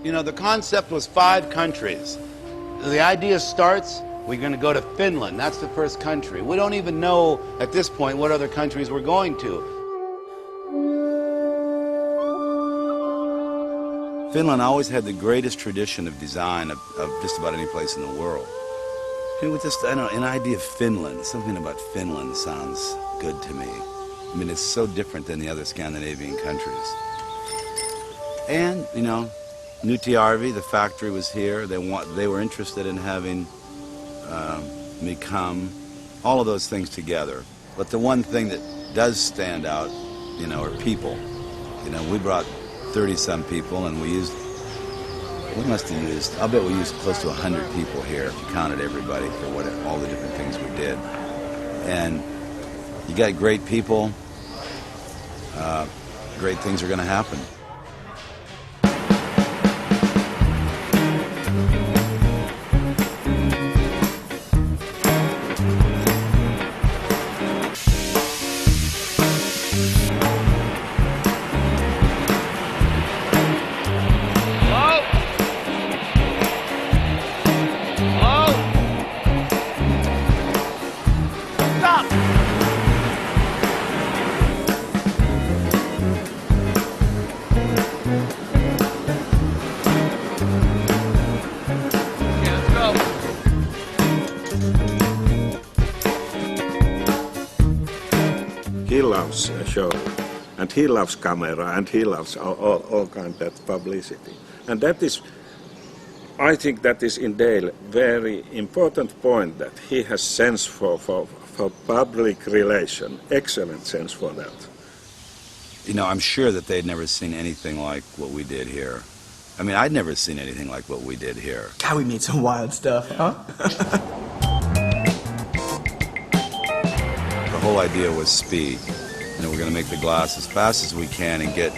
You know, the concept was 5 countries. The idea starts, we're going to go to Finland. That's the first country. We don't even know at this point what other countries we're going to. Finland always had the greatest tradition of design of just about any place in the world. It was just, I don't know, an idea of Finland, something about Finland sounds good to me. I mean, it's so different than the other Scandinavian countries. And, you know, Nutijärvi, the factory was here. They were interested in having me come. All of those things together. But the one thing that does stand out, you know, are people. You know, we brought 30-some people, and we must have used, I'll bet we used close to 100 people here, if you counted everybody for all the different things we did. And you got great people, great things are going to happen. He loves a show, and he loves camera, and he loves all kind of publicity. And that is, I think that is in Dale very important point, that he has sense for public relation, excellent sense for that. You know, I'm sure that they'd never seen anything like what we did here. I mean, I'd never seen anything like what we did here. God, we made some wild stuff, huh? The whole idea was speed. You know, we're going to make the glass as fast as we can and get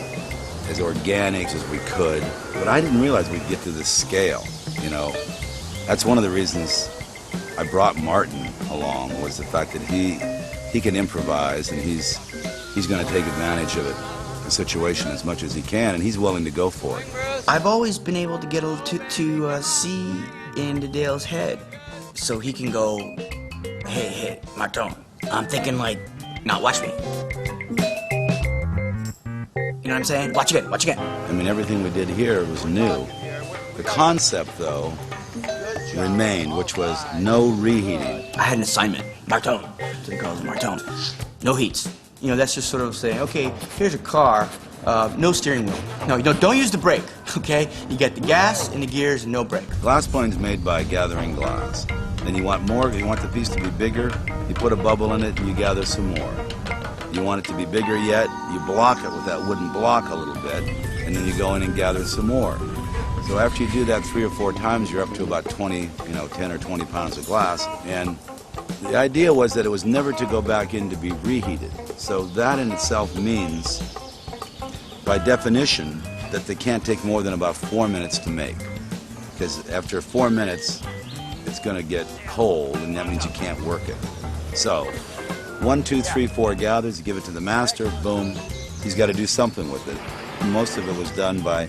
as organic as we could. But I didn't realize we'd get to this scale, you know. That's one of the reasons I brought Martin along, was the fact that he can improvise, and he's going to take advantage of the situation as much as he can, and he's willing to go for it. I've always been able to get to see into Dale's head, so he can go, hey, Martin, I'm thinking like, now watch me. You know what I'm saying? Watch again. I mean, everything we did here was new. The concept, though, remained, which was no reheating. I had an assignment, Martin, so he calls it Martin. No heats. You know, that's just sort of saying, okay, here's a car, no steering wheel. No, don't use the brake, okay? You get the gas and the gears and no brake. Glass plane's made by gathering glass. Then you want more, you want the piece to be bigger, you put a bubble in it and you gather some more. You want it to be bigger yet, you block it with that wooden block a little bit, and then you go in and gather some more. So after you do that 3 or 4 times, you're up to about 10 or 20 pounds of glass. And the idea was that it was never to go back in to be reheated. So that in itself means, by definition, that they can't take more than about 4 minutes to make. Because after 4 minutes, it's going to get cold, and that means you can't work it. So 1, 2, 3, 4 gathers, you give it to the master, boom, he's got to do something with it. And most of it was done by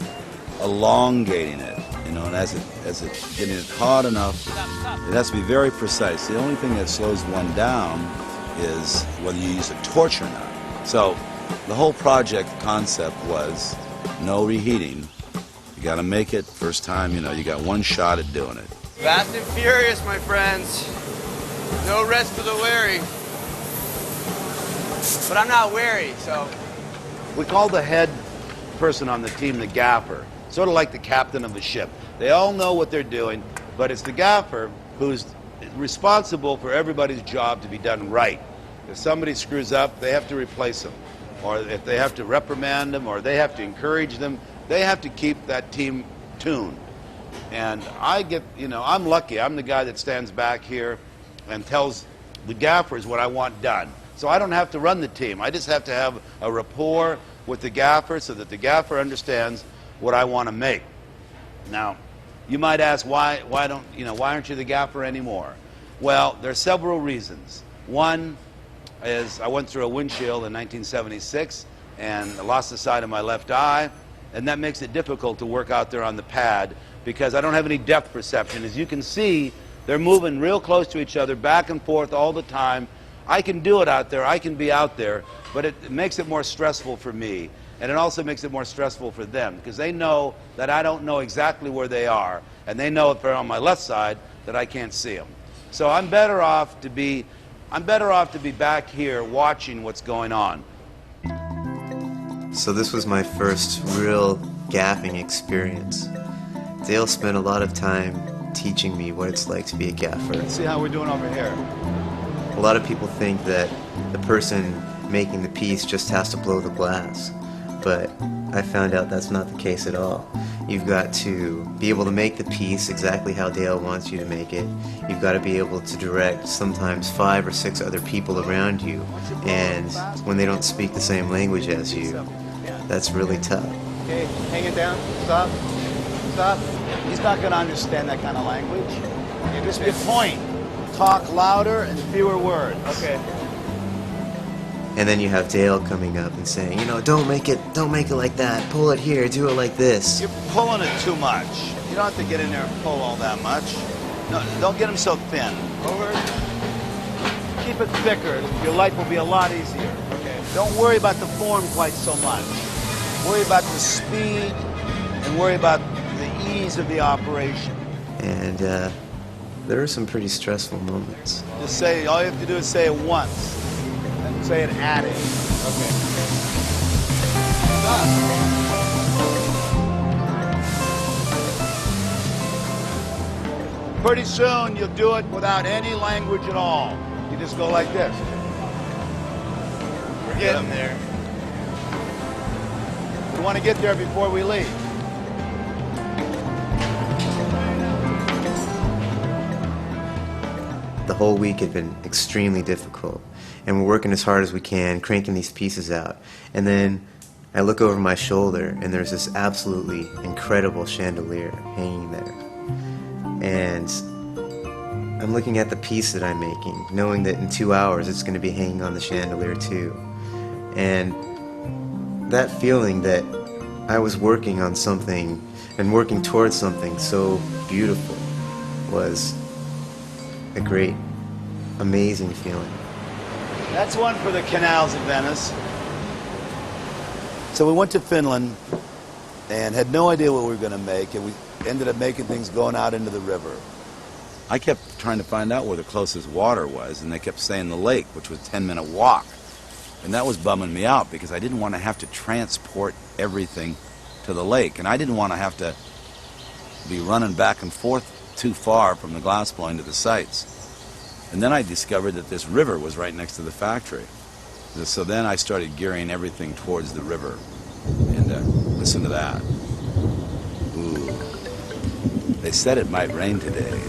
elongating it, you know, and as it getting it hot enough, it has to be very precise. The only thing that slows one down is whether you use a torch or not. So the whole project concept was no reheating. You got to make it first time, you know, you got one shot at doing it. Fast and furious, my friends. No rest for the weary. But I'm not weary, so. We call the head person on the team the gaffer, sort of like the captain of the ship. They all know what they're doing, but it's the gaffer who's responsible for everybody's job to be done right. If somebody screws up, they have to replace them. Or if they have to reprimand them, or they have to encourage them, they have to keep that team tuned. And I'm lucky. I'm the guy that stands back here and tells the gaffers what I want done. So I don't have to run the team. I just have to have a rapport with the gaffer so that the gaffer understands what I want to make. Now, you might ask, why aren't you the gaffer anymore? Well, there are several reasons. One is I went through a windshield in 1976 and I lost the sight of my left eye, and that makes it difficult to work out there on the pad because I don't have any depth perception. As you can see, they're moving real close to each other, back and forth all the time. I can do it out there, I can be out there, but it makes it more stressful for me. And it also makes it more stressful for them because they know that I don't know exactly where they are, and they know if they're on my left side that I can't see them. So I'm better off to be back here watching what's going on. So this was my first real gaffing experience. Dale spent a lot of time teaching me what it's like to be a gaffer. Let's see how we're doing over here. A lot of people think that the person making the piece just has to blow the glass, but I found out that's not the case at all. You've got to be able to make the piece exactly how Dale wants you to make it. You've got to be able to direct sometimes 5 or 6 other people around you, and when they don't speak the same language as you, that's really tough. Okay, hang it down. Stop. Stop. He's not going to understand that kind of language. You just be point. Talk louder and fewer words. Okay. And then you have Dale coming up and saying, you know, don't make it like that. Pull it here. Do it like this. You're pulling it too much. You don't have to get in there and pull all that much. No, don't get them so thin. Over. Keep it thicker. Your light will be a lot easier. Okay. Don't worry about the form quite so much. Worry about the speed and worry about the ease of the operation. And there were some pretty stressful moments. Just say, all you have to do is say it once. And say it at it. Okay. Stop. Pretty soon you'll do it without any language at all. You just go like this. We're getting there. We want to get there before we leave. The whole week had been extremely difficult, and we're working as hard as we can, cranking these pieces out. And then I look over my shoulder, and there's this absolutely incredible chandelier hanging there. And I'm looking at the piece that I'm making, knowing that in 2 hours it's going to be hanging on the chandelier too. And that feeling that I was working on something and working towards something so beautiful was a great, amazing feeling. That's one for the canals of Venice. So we went to Finland and had no idea what we were going to make, and we ended up making things going out into the river. I kept trying to find out where the closest water was, and they kept saying the lake, which was a 10-minute walk. And that was bumming me out because I didn't want to have to transport everything to the lake, and I didn't want to have to be running back and forth too far from the glass blowing to the sites. And then I discovered that this river was right next to the factory. So then I started gearing everything towards the river. And listen to that. Ooh. They said it might rain today.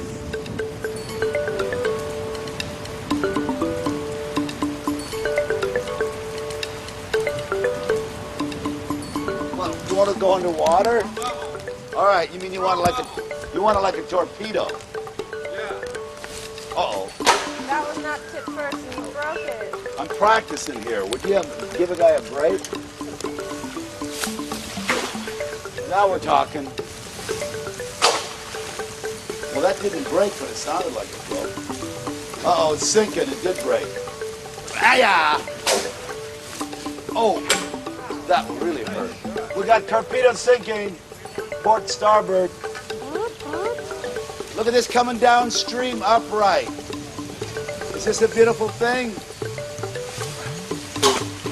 You want to go underwater? All right. You mean you want it like a torpedo? Yeah. Uh-oh. That was not tip first and you broke it. I'm practicing here. Would you give a guy a break? Now we're talking. Well, that didn't break, but it sounded like it broke. Uh-oh, it's sinking. It did break. Ah-ya! Oh, that really hurt. We got torpedo sinking. Port starboard. Look at this coming downstream upright. Is this a beautiful thing?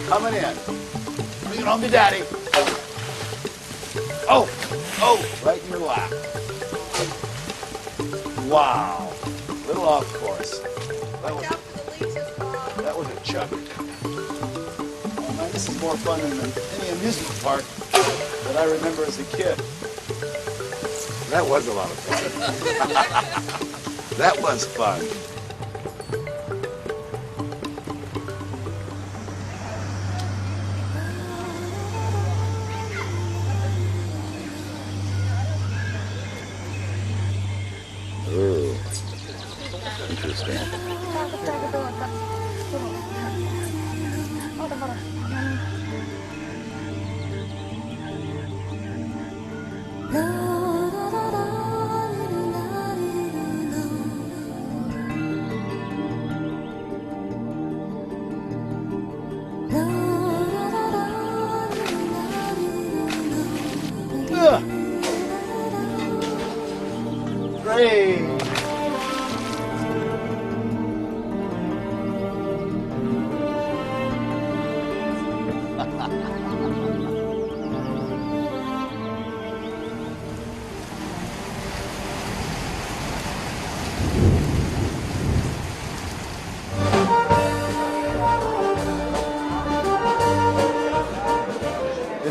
Coming in. Bring it home to Daddy. Oh, right in your lap. Wow. Little off course. That was a chuck. Oh man, this is more fun than any amusement park that I remember as a kid. That was a lot of fun. That was fun. Ooh, interesting.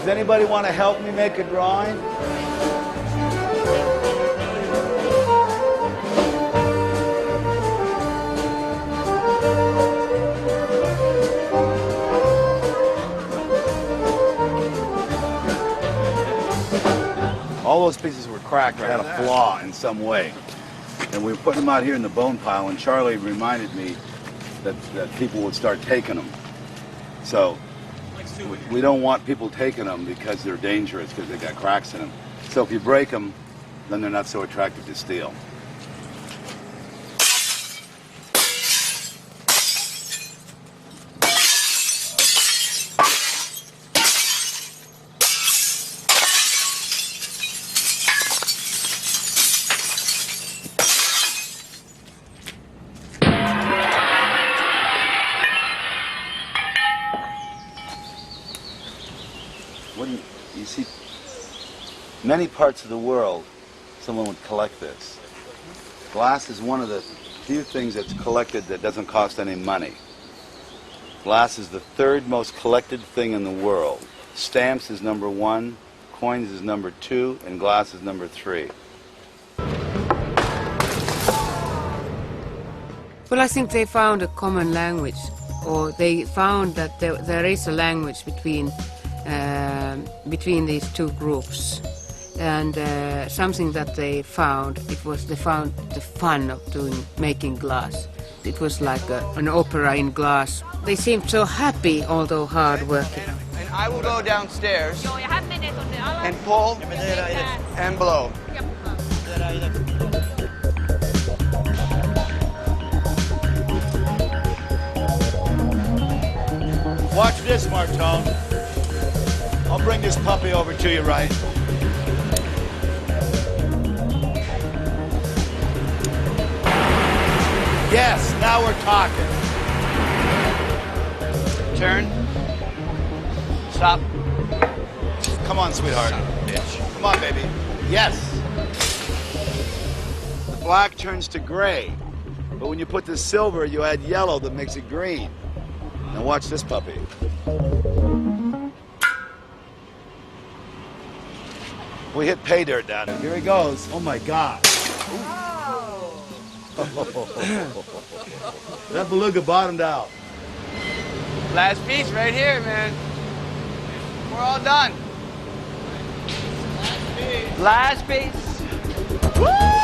anybody want to help me make a drawing? All those pieces were cracked or had a flaw in some way. And we were putting them out here in the bone pile, and Charlie reminded me that people would start taking them. So we don't want people taking them because they're dangerous, because they got cracks in them. So if you break them, then they're not so attractive to steal. You see, many parts of the world, someone would collect this. Glass is one of the few things that's collected that doesn't cost any money. Glass is the third most collected thing in the world. Stamps is number 1, coins is number 2, and glass is number 3. Well, I think they found a common language, or they found that there is a language between these two groups, and something that they found, they found the fun of making glass. It was like an opera in glass. They seemed so happy, although hard working. And I will go downstairs and pull and blow. Watch this, Martone. I'll bring this puppy over to you, right? Yes, now we're talking. Turn. Stop. Come on, sweetheart. Bitch. Come on, baby. Yes. The black turns to gray. But when you put the silver, you add yellow that makes it green. Now watch this puppy. We hit pay dirt down here. Here he goes. Oh my God. That beluga bottomed out. Last piece right here, man. We're all done. Last piece. Woo!